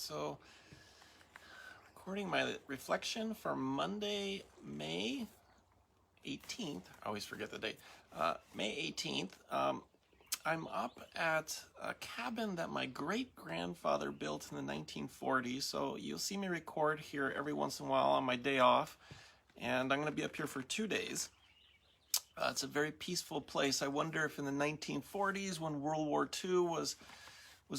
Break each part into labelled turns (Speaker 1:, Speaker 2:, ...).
Speaker 1: So, recording my reflection for Monday, May 18th. I always forget the date. May 18th. I'm up at a cabin that my great-grandfather built in the 1940s. So you'll see me record here every once in a while on my day off. And I'm going to be up here for 2 days. It's a very peaceful place. I wonder if in the 1940s, when World War II was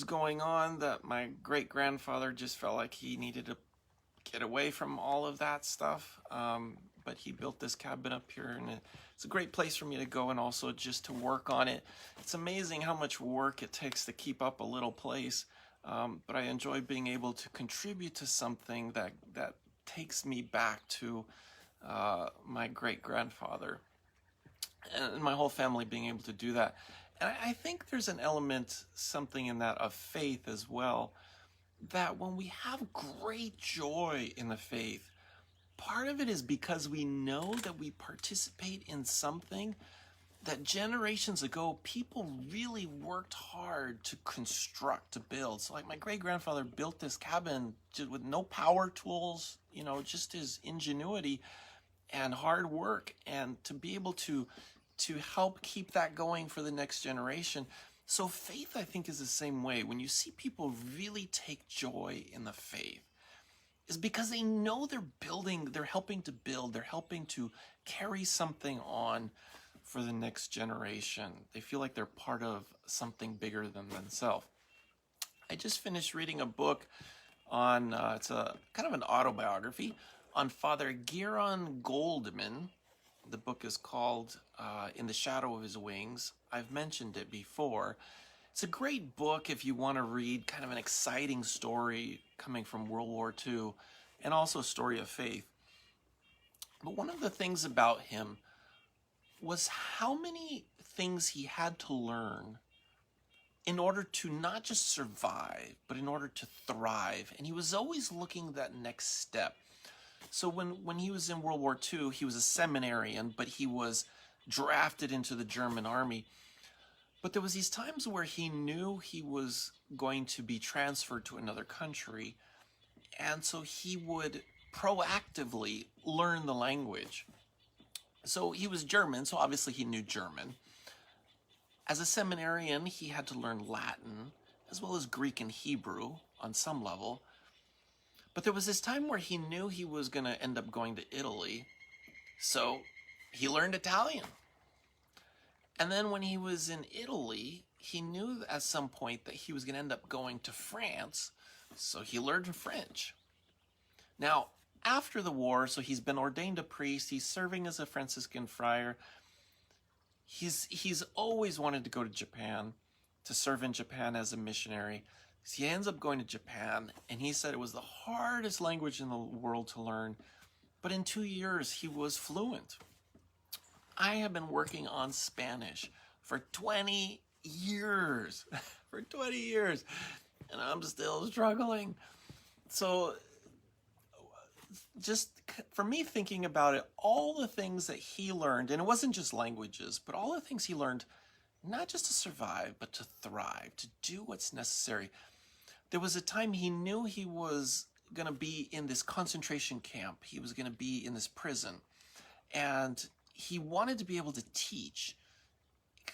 Speaker 1: going on, that my great-grandfather just felt like he needed to get away from all of that stuff. But he built this cabin up here, and it's a great place for me to go and also just to work on it. It's amazing how much work it takes to keep up a little place, but I enjoy being able to contribute to something that takes me back to my great-grandfather and my whole family being able to do that. And I think there's an element, something in that, of faith as well, that when we have great joy in the faith, part of it is because we know that we participate in something that generations ago people really worked hard to construct, to build. So like my great-grandfather built this cabin with no power tools, just his ingenuity and hard work, and to be able to help keep that going for the next generation. So faith, I think, is the same way. When you see people really take joy in the faith, is because they know they're building, they're helping to build, they're helping to carry something on for the next generation. They feel like they're part of something bigger than themselves. I just finished reading a book on, it's a kind of an autobiography on Father Giron Goldman. The book is called In the Shadow of His Wings. I've mentioned it before. It's a great book if you want to read kind of an exciting story coming from World War II and also a story of faith. But one of the things about him was how many things he had to learn in order to not just survive, but in order to thrive. And he was always looking that next step. So when he was in World War II, he was a seminarian, but he was drafted into the German army. But there was these times where he knew he was going to be transferred to another country, and so he would proactively learn the language. So he was German, so obviously he knew German. As a seminarian, he had to learn Latin, as well as Greek and Hebrew on some level. But there was this time where he knew he was going to end up going to Italy, so he learned Italian. And then when he was in Italy, he knew at some point that he was going to end up going to France, so he learned French. Now, after the war, so he's been ordained a priest, he's serving as a Franciscan friar. He's always wanted to go to Japan, to serve in Japan as a missionary. So he ends up going to Japan, and he said it was the hardest language in the world to learn, but in 2 years he was fluent. I have been working on Spanish for 20 years, for 20 years, and I'm still struggling. So just for me, thinking about it, all the things that he learned, and it wasn't just languages, but all the things he learned, not just to survive, but to thrive, to do what's necessary. There was a time he knew he was going to be in this concentration camp. He was going to be in this prison, and he wanted to be able to teach,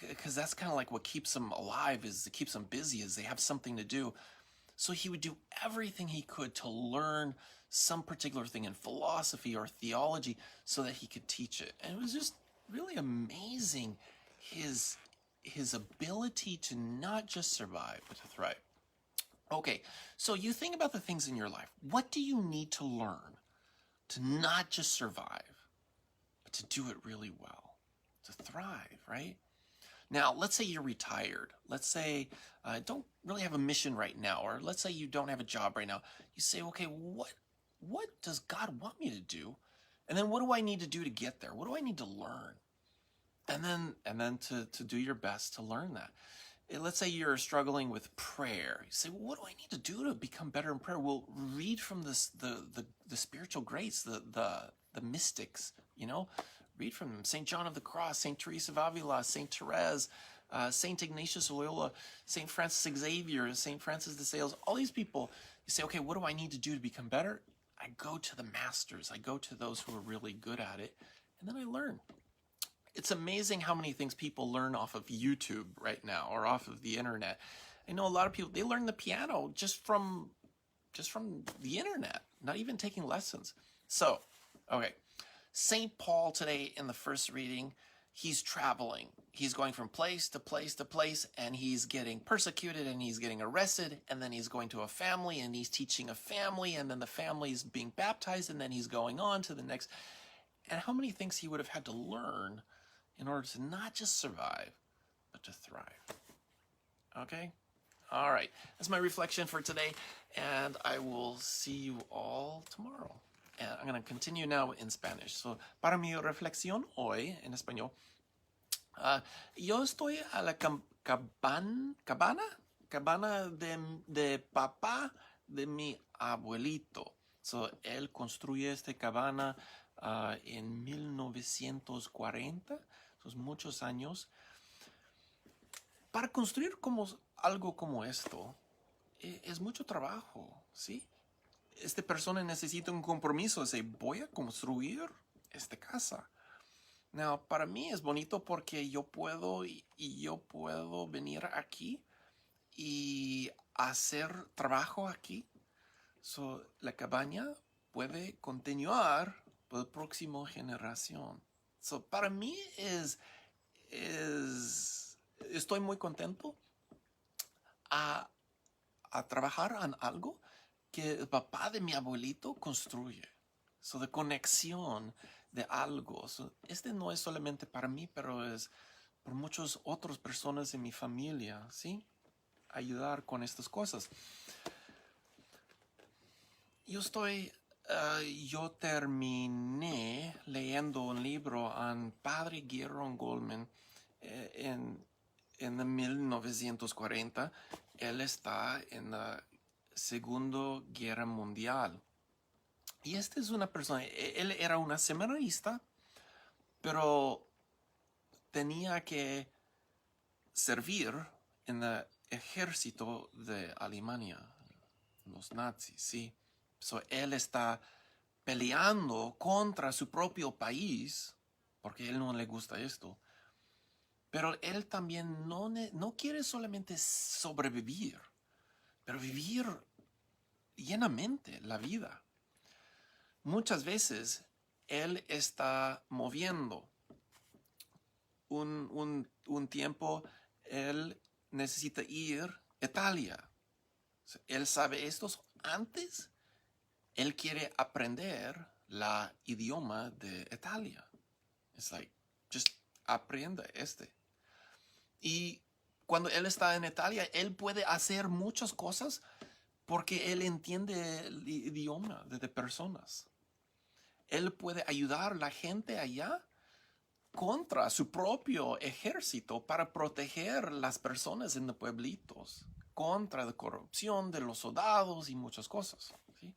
Speaker 1: because that's kind of like what keeps them alive, is it keeps them busy, is they have something to do. So he would do everything he could to learn some particular thing in philosophy or theology so that he could teach it. And it was just really amazing, his ability to not just survive, but to thrive. Okay, so you think about the things in your life. What do you need to learn to not just survive, but to do it really well, to thrive, right? Now, let's say you're retired. Let's say don't really have a mission right now, or let's say you don't have a job right now. You say, okay, what does God want me to do? And then what do I need to do to get there? What do I need to learn? And then to do your best to learn that. Let's say you're struggling with prayer. You say, well, what do I need to do to become better in prayer? Well, read from the spiritual greats, the mystics, Read from them. St. John of the Cross, St. Teresa of Avila, St. Therese, Saint Ignatius Loyola, Saint Francis Xavier, Saint Francis de Sales, all these people, you say, okay, what do I need to do to become better? I go to the masters. I go to those who are really good at it, and then I learn. It's amazing how many things people learn off of YouTube right now or off of the internet. I know a lot of people, they learn the piano just from the internet, not even taking lessons. So, okay, St. Paul today in the first reading, he's traveling. He's going from place to place to place, and he's getting persecuted, and he's getting arrested, and then he's going to a family, and he's teaching a family, and then the family's being baptized, and then he's going on to the next. And how many things he would have had to learn in order to not just survive, but to thrive. Okay? All right. That's my reflection for today, and I will see you all tomorrow. And I'm going to continue now in Spanish. So, para mi reflexión hoy, en español, yo estoy a la cabana de papá de mi abuelito. So, él construye esta cabana en 1940, son muchos años. Para construir algo como esto, es mucho trabajo, ¿sí? Esta persona necesita un compromiso, dice, voy a construir esta casa. Now, para mí es bonito porque yo puedo venir aquí y hacer trabajo aquí. So, la cabaña puede continuar por la próxima generación. So, para mí estoy muy contento a trabajar en algo que el papá de mi abuelito construye. So, de conexión de algo. So, no es solamente para mí, pero es por muchas otras personas de mi familia, ¿sí? Ayudar con estas cosas. Yo terminé leyendo un libro en Padre Guillermo Goldman en 1940. Él está en la Segunda Guerra Mundial. Y esta es una persona, él era una seminarista, pero tenía que servir en el ejército de Alemania, los nazis, ¿sí? So, él está peleando contra su propio país, porque a él no le gusta esto. Pero él también no quiere solamente sobrevivir, pero vivir llenamente la vida. Muchas veces él está moviendo. Un tiempo él necesita ir a Italia. Él sabe esto antes. Él quiere aprender la idioma de Italia. It's like, just aprenda Y cuando él está en Italia, él puede hacer muchas cosas porque él entiende el idioma de personas. Él puede ayudar a la gente allá contra su propio ejército para proteger las personas en los pueblitos, contra la corrupción de los soldados y muchas cosas, ¿sí?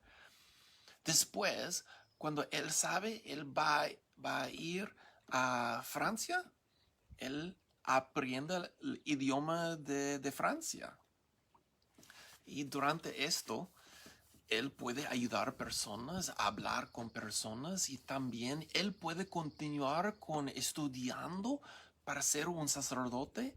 Speaker 1: Después, cuando él sabe, él va a ir a Francia, él aprende el idioma de Francia. Y durante esto, él puede ayudar a personas, a hablar con personas, y también él puede continuar estudiando para ser un sacerdote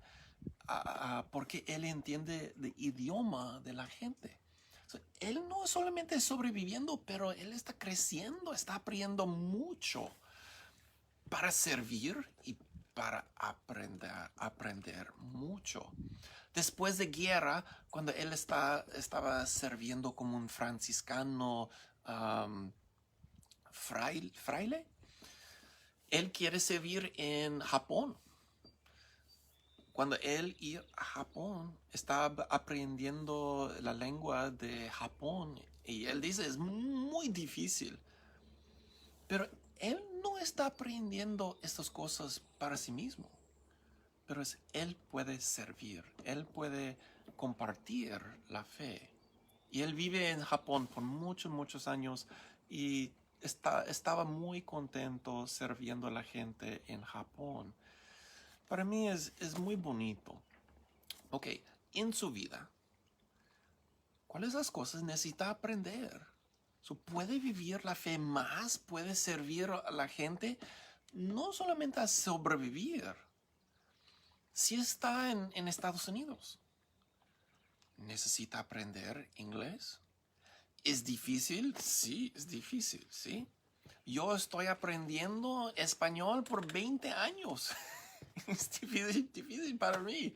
Speaker 1: porque él entiende el idioma de la gente. So, él no solamente sobreviviendo, pero él está creciendo, está aprendiendo mucho para servir y para aprender mucho. Después de guerra, cuando él estaba sirviendo como un franciscano fraile, él quiere servir en Japón. Cuando él iba a Japón, estaba aprendiendo la lengua de Japón. Y él dice, es muy difícil. Pero él no está aprendiendo estas cosas para sí mismo. Pero él puede servir. Él puede compartir la fe. Y él vive en Japón por muchos años. Y estaba muy contento sirviendo a la gente en Japón. para mí es muy bonito. Ok, en su vida, ¿cuáles las cosas necesita aprender? ¿Puede vivir la fe más? ¿Puede servir a la gente? No solamente a sobrevivir. Si está en Estados Unidos, ¿necesita aprender inglés? ¿Es difícil? Sí, es difícil, ¿sí? Yo estoy aprendiendo español por 20 años. Es difícil para mí.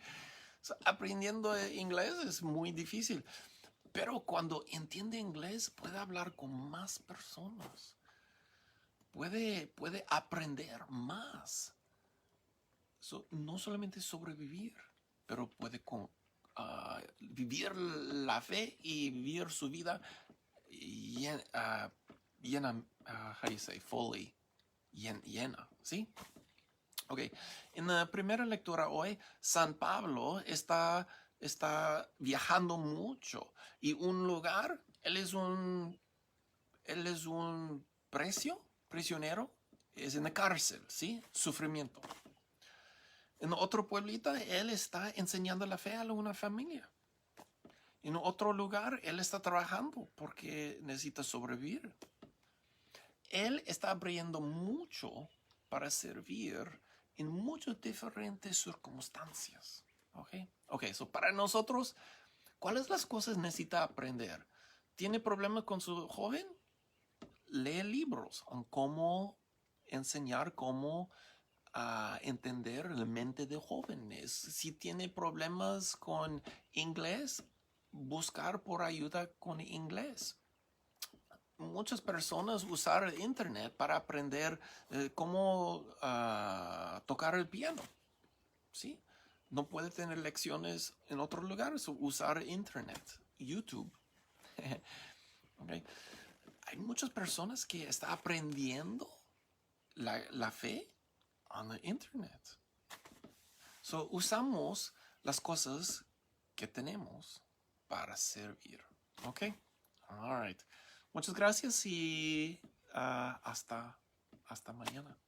Speaker 1: Aprendiendo inglés es muy difícil. Pero cuando entiende inglés puede hablar con más personas. Puede aprender más. No solamente sobrevivir, pero puede vivir la fe y vivir su vida llena, how do you say, fully, llena, ¿sí? Ok, en la primera lectura hoy, San Pablo está viajando mucho y un lugar, él es un prisionero, es en la cárcel, ¿sí? Sufrimiento. En otro pueblito, él está enseñando la fe a una familia. En otro lugar, él está trabajando porque necesita sobrevivir. Él está abriendo mucho para servir en muchas diferentes circunstancias. Ok, so para nosotros, ¿cuáles las cosas necesita aprender? ¿Tiene problemas con su joven? Lee libros en cómo enseñar, cómo entender la mente de jóvenes. Si tiene problemas con inglés, buscar por ayuda con inglés. Muchas personas usar internet para aprender cómo tocar el piano, ¿sí? No puede tener lecciones en otros lugares, usar internet, YouTube. Okay. Hay muchas personas que están aprendiendo la fe en la internet. Usamos las cosas que tenemos para servir. Ok. All right. Muchas gracias y hasta mañana.